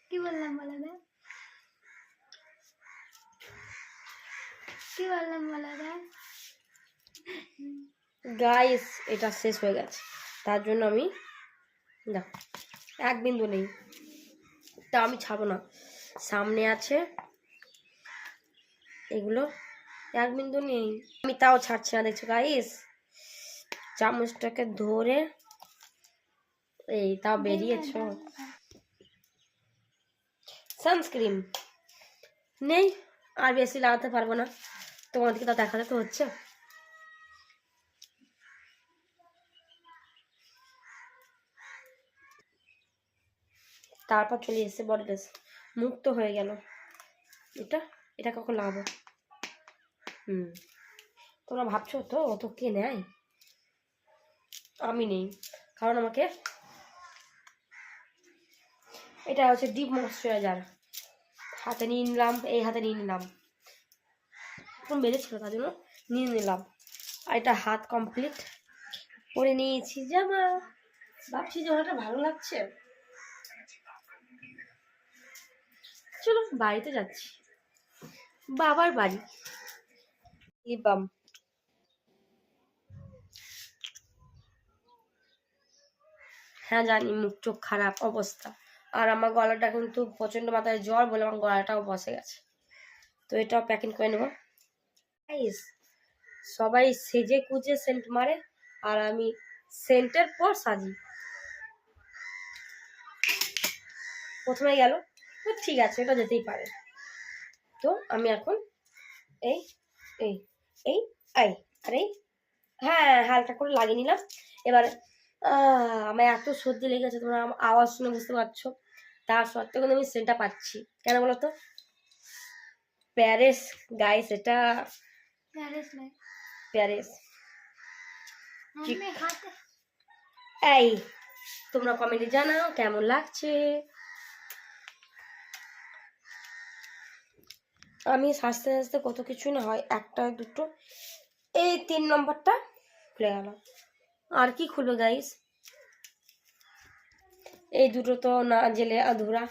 কি বললাম বলো না, কি বললাম বলো না। গাইস এটা শেষ হয়ে গেছে, তার জন্য আমি দেখো এক বিন্দু নেই, তা আমি ছাড়বো না। সামনে আছে এগুলো, এক বিন্দু নেই, আমি তাও ছাড়ছি না। দেখছো গাইস, চামচটাকে ধরে এই তাও বেরিয়েছ। সানস্ক্রিন নেই, আর বেশি লাগাতে পারবো না, তোমাদেরকে তা দেখাতে তো হচ্ছে। তারপর চলে এসেছে বডি লোশন, মুখ তো হয়ে গেল। এটা এটা কখন লাগাবো? তোমরা ভাবছো তো অত কে নেয়, আমি নেই, কারণ আমাকে এটা হচ্ছে ডিপ ময়শ্চারাইজার হাতে নিয়ে নিলাম, এই হাতে নিয়ে নিলাম, এখন বেড়েছিল তার জন্য নিয়ে নিলাম। আর এটা হাত কমপ্লিট পরে নিয়েছি জামা, ভাবছি জামাটা ভালো লাগছে। চলো বাড়িতে যাচ্ছি, বাবার বাড়ি। লিপ বাম, হ্যাঁ জানি মুখ চোখ খারাপ অবস্থা, আর আমার গলাটা কিন্তু প্রচন্ড মাথায় জ্বর বলে আমার গলাটাও বসে গেছে, তো এটাও প্যাকিং করে নেবো। সবাই সেজে কুজে সেন্ট মারে, আর আমি সেন্টের পর সাজি। প্রথমে গেল তো ঠিক আছে, এটা যেতেই পারে। তো আমি এখন এই এই এই এই আর এই হ্যাঁ হালকা করে লাগিয়ে নিলাম। এবার আমার এত সর্দি লেগেছে, তোমরা আমার আওয়াজ শুনে বুঝতে পারছো, তার সত্ত্বেও কিন্তু আমি সেন্টটা পাচ্ছি কেন বলো তো? প্যারিস গাইস, এটা প্যারিস। এই তোমরা কমেন্টে জানাও কেমন লাগছে। আমি সাজতে সাজতে কত কিছু না হয়, একটা দুটো, এই 3 নম্বরটা খুলে গেল, আর কি খুলবে গাইস? এই দুটো তো না জেলে আধুরা।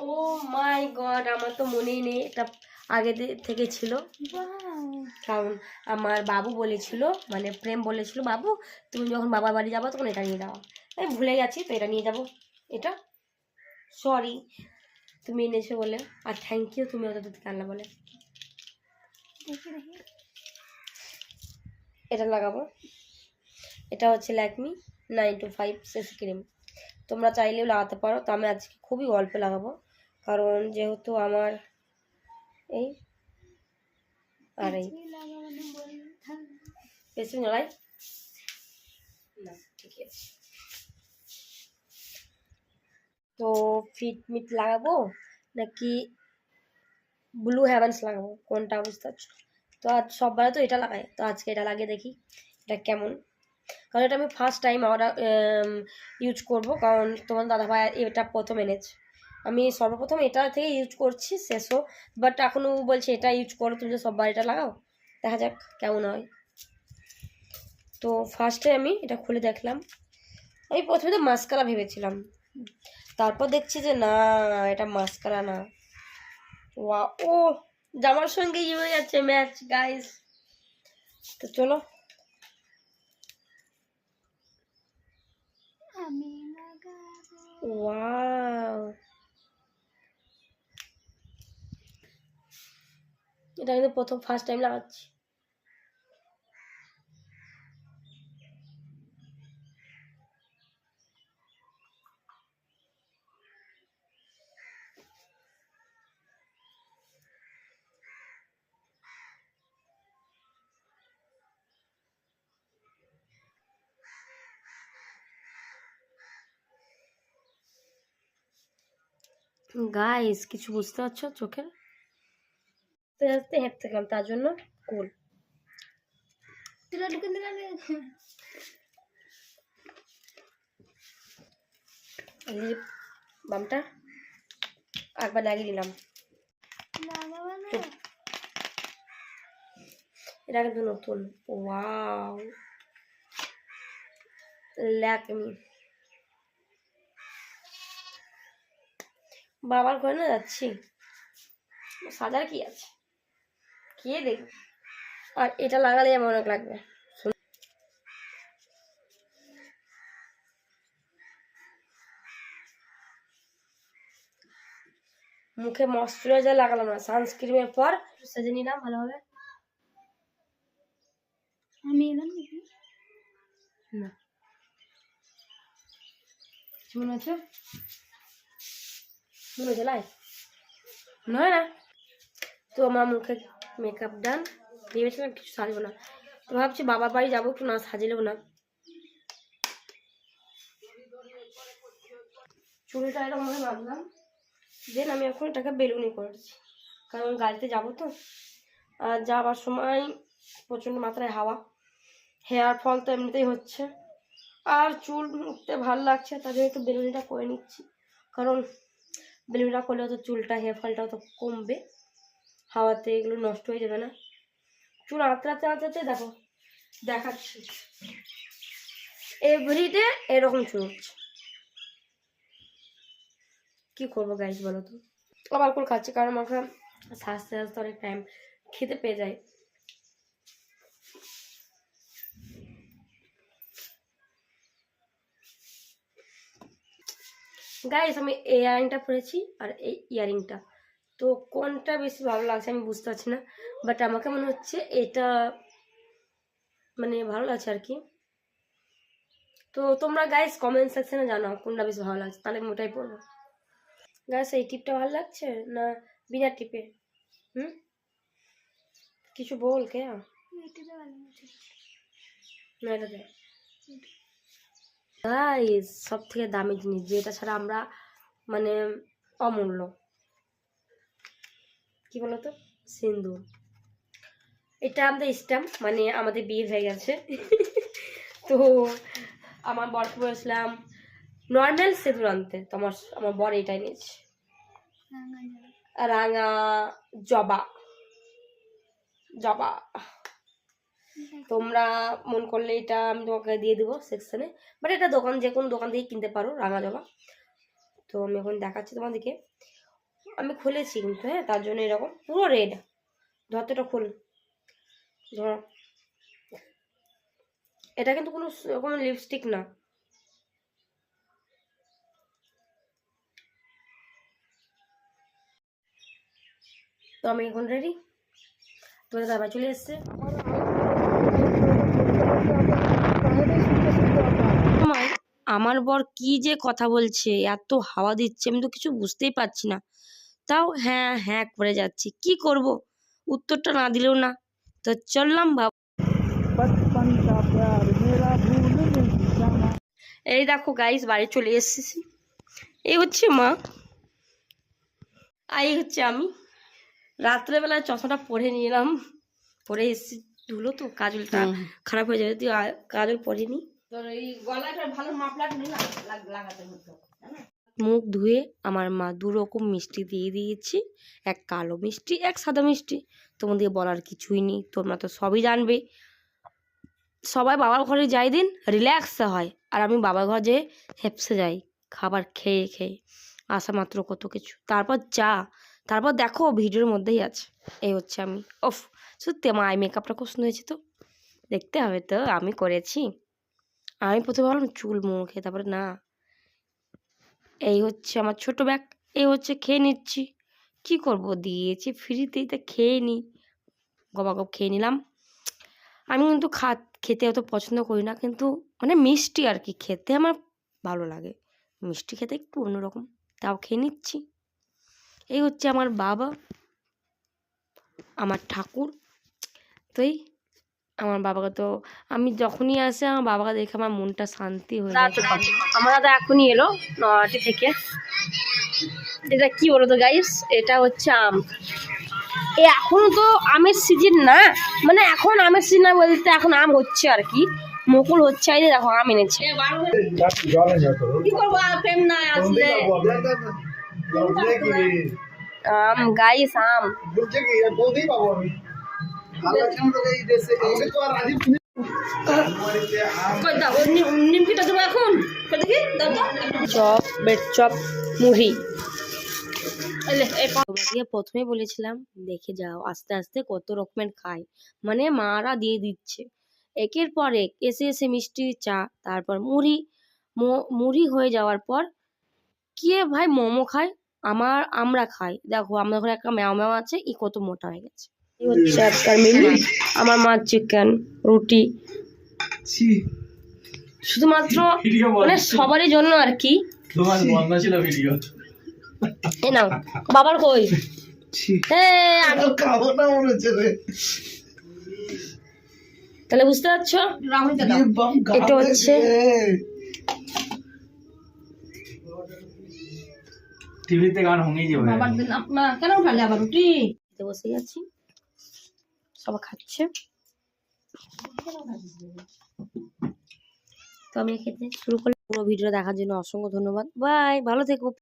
ও মাই গড, আমার তো মনেই নেই এটা আগে থেকে ছিল, কারণ আমার বাবু বলেছিল, মানে প্রেম বলেছিল, বাবু তুমি যখন বাবার বাড়ি যাবো তখন এটা নিয়ে যাও। আমি ভুলে গেছি, তো এটা নিয়ে যাবো। এটা সরি তুমি এনেছো বলে, আর থ্যাংক ইউ তুমি ওটা দুধ আনলা বলে। এটা লাগাবো, এটা হচ্ছে ল্যাকমি 925 সিসি ক্রিম, তোমরা চাইলেও লাগাতে পারো, তো আমি আজকে খুবই অল্প লাগাবো, কারণ যেহেতু আমার এই আর এই বেশি নড়াই না, ঠিক আছে। তো ফিটমিট লাগাবো নাকি ব্লু হেভেন্স লাগাবো, কোনটা বুঝতে পারছো? তো আজ সববারে তো এটা লাগাই, তো আজকে এটা লাগিয়ে দেখি এটা কেমন, কারণ এটা আমি ফার্স্ট টাইম আমরা ইউজ করব, কারণ তোমার দাদাভাই এটা প্রথম এনেছে, আমি সর্বপ্রথম এটা থেকে ইউজ করছি শেষও, বাট এখনও বলছে এটা ইউজ করো তুমি, সববার এটা লাগাও, দেখা যাক কেমন হয়। তো ফার্স্টে আমি এটা খুলে দেখলাম, আমি প্রথমে তো মাস্কারা ভেবেছিলাম, তারপর দেখছি যে না এটা মাস্কারা না, ওয়া ও জামার সঙ্গে ইয়ে হয়ে যাচ্ছে ম্যাচ গাইস। তো চলো ওয়াও, এটা কিন্তু প্রথম ফার্স্ট টাইম লাগাচ্ছি। গাইস কিছু বুঝতে পারছো চোখের হেঁটে থাকলাম, তার জন্য কুল লিপ বামটা একবার লাগিয়ে নিলাম, এটা কিন্তু নতুন। ওয়াও ল্যাকমি, বাবার ঘরে না যাচ্ছি, সাজার কি আছে, কে দেখবে। আর এটা লাগালে আমার অনেক লাগবে। মুখে ময়শ্চারাইজার লাগালাম না, সানস্ক্রিনের পর সেজে নিলাম ভালোভাবে। আমি এলাম না, মনে হচ্ছে মনে হচ্ছে লাই নয় না। তো আমার মুখে মেকআপ ডান, ভেবেছিলাম কিছু সাজবো না, তো ভাবছি বাবার বাড়ি যাবো একটু না সাজিলেও না। চুলটা এরকম ভাবে বাঁধলাম, দেন আমি এখন এটাকে বেলুনি করেছি, কারণ গাড়িতে যাবো তো। আর যাওয়ার সময় প্রচণ্ড মাত্রায় হাওয়া, হেয়ার ফল তো এমনিতেই হচ্ছে, আর চুল উঠতে ভালো লাগছে, তার জন্য একটু বেলুনিটা করে নিচ্ছি। কারণ বেলুনিটা করলে তো চুলটা হেয়ার ফলটাও তো কমবে, হাওয়াতে এগুলো নষ্ট হয়ে যাবে না। চুল আঁতড়াতে আঁতড়াতে দেখো দেখাচ্ছি, এভরিডে এরকম চুল উঠছে। কি করবো গাইজ বলো তো। আবার করে খাচ্ছি, কারণ আমাকে সাজতে সাজতে অনেক টাইম খেতে পেয়ে যায়। গাইজ আমি এই ইয়ারিংটা পরেছি আর এই ইয়ারিংটা, তো কোনটা বেশি ভালো লাগছে আমি বুঝতে পারছি না, বাট আমাকে মনে হচ্ছে এটা মানে ভালো লাগছে আর কি। তো তোমরা গাইজ কমেন্ট সেকশনে জানাও কোনটা বেশি ভালো লাগছে, তাহলে আমি ওটাই পরবো। গাইজ এই টিপটা ভালো লাগছে না বিনা টিপে? কিছু বল কে না, এটা দেখ গাইজ সব থেকে দামি জিনিস যেটা ছাড়া আমরা মানে অমূল্য, কি বলতো, সিন্দুর। এটা আমাদের স্ট্যাম্প, মানে আমাদের বিয়ে হয়ে গেছে। তো আমার বরকে বলেছিলাম নর্মাল সিঁদুর আনতে, তো আমার বর এটাই নিয়েছে, রাঙা জবা জবা। তোমরা মন করলে এটা আমি তোমাকে দিয়ে দেবো সেকশনে, বাট এটা দোকান যে কোনো দোকান থেকে কিনতে পারো রাঙা জবা। তো আমি এখন দেখাচ্ছি তোমাদেরকে, আমি খুলেছি কিন্তু, হ্যাঁ, তার জন্য এরকম পুরো রেড। ধরতেটা খুল, ধর, এটা কিন্তু কোনো লিপস্টিক না। তো আমি এখন রেডি, তোরা দাদা চলে এসছে। আমার বর কি যে কথা বলছে, এত হাওয়া দিচ্ছে আমি তো কিছু বুঝতেই পারছি না, তাও হ্যাঁ হ্যাঁ করে যাচ্ছি, কি করব, উত্তরটা না দিলেও না। তো চললাম এই দেখো গাইস বাড়ি চলে এসেছি, এই হচ্ছে মা, আর এই হচ্ছে আমি। রাত্রেবেলায় চশমাটা পরে নিলাম, পরে এসেছি, ধুলো তো কাজলটা খারাপ হয়ে যাবে, তুই কাজল পরিনি। মুখ ধুয়ে আমার মা দু রকম মিষ্টি দিয়ে দিয়েছি, এক কালো মিষ্টি এক সাদা মিষ্টি, তোমাদের বলার কিছুই নেই, তোমরা তো সবই জানবে। সবাই বাবার ঘরে যাই দিন রিল্যাক্সে হয়, আর আমি বাবার ঘর যেয়ে হেপসে যাই, খাবার খেয়ে খেয়ে আসা মাত্র কত কিছু, তারপর চা, তারপর দেখো ভিডিওর মধ্যেই আছে। এই হচ্ছে আমি, ওফ সত্যি আমার আই মেকআপটা খুব সুন্দর হয়েছে, তো দেখতে হবে তো আমি করেছি। আমি প্রথমে ভাবলাম চুল মুখে, তারপরে না। এই হচ্ছে আমার ছোট ব্যাগ, এই হচ্ছে খেয়ে নিচ্ছি, কি করব, দিয়েছি ফ্রিতেই তা খেয়ে নিই, গবাগব খেয়ে নিলাম। আমি কিন্তু খেতে অত পছন্দ করি না, কিন্তু মানে মিষ্টি আর কি খেতে আমার ভালো লাগে, মিষ্টি খেতে একটু অন্যরকম, তাও খেয়ে নিচ্ছি। এই হচ্ছে আমার বাবা, আমার ঠাকুর। তো এই আমার বাবাকে তো আমি যখনই আসে আমার বাবাকে দেখে আমার মনটা শান্তি হয়ে যায়। আমার দাদা এখনই এলো নয়াটি থেকে। এটা কি বলো তো গাইস, এটা হচ্ছে আম। এখন তো আমের সিজন না, মানে এখন আমের সিজন না বলতে এখন আম হচ্ছে আর কি, মুকুল হচ্ছে, এই যে দেখো আম এনেছে। কি করবো প্রেম না আসলে আম গাইস, আম নিমকিটা দেবো এখন, চপ বেড চপ মুড়ি তোমাকে প্রথমে বলেছিলাম দেখে যাও, আস্তে আস্তে কত রকমের খায়, মানে মারা দিয়ে দিচ্ছে একের পর এক, এসে এসে মিষ্টি চা, তারপর মুড়ি, মুড়ি হয়ে যাওয়ার পর কে ভাই মোমো খায়, আমরা খাই। দেখো আমাদের ঘরে একটা ম্যাও ম্যাও আছে, ই কত মোটা হয়ে গেছে। এই হচ্ছে আজকাল মেনু, আমার মাছ চিকেন, রুটি, শুধুমাত্র মানে সবারই জন্য আর কি। তোমার বন্ধ ছিল ভিডিও। এ নাও, বাবার কই? খাবো না মনে হচ্ছে রে। তাহলে বুঝতে পারছো এটা হচ্ছে টিভিতে গান হঙেই যাবে। বাবার দিন আপনার কেন উঠালে আবার রুটি বসে গেছি, সবাই খাচ্ছে, তো আমি খেতে শুরু করলাম। পুরো ভিডিও দেখার জন্য অসংখ্য ধন্যবাদ, বাই, ভালো থেকো।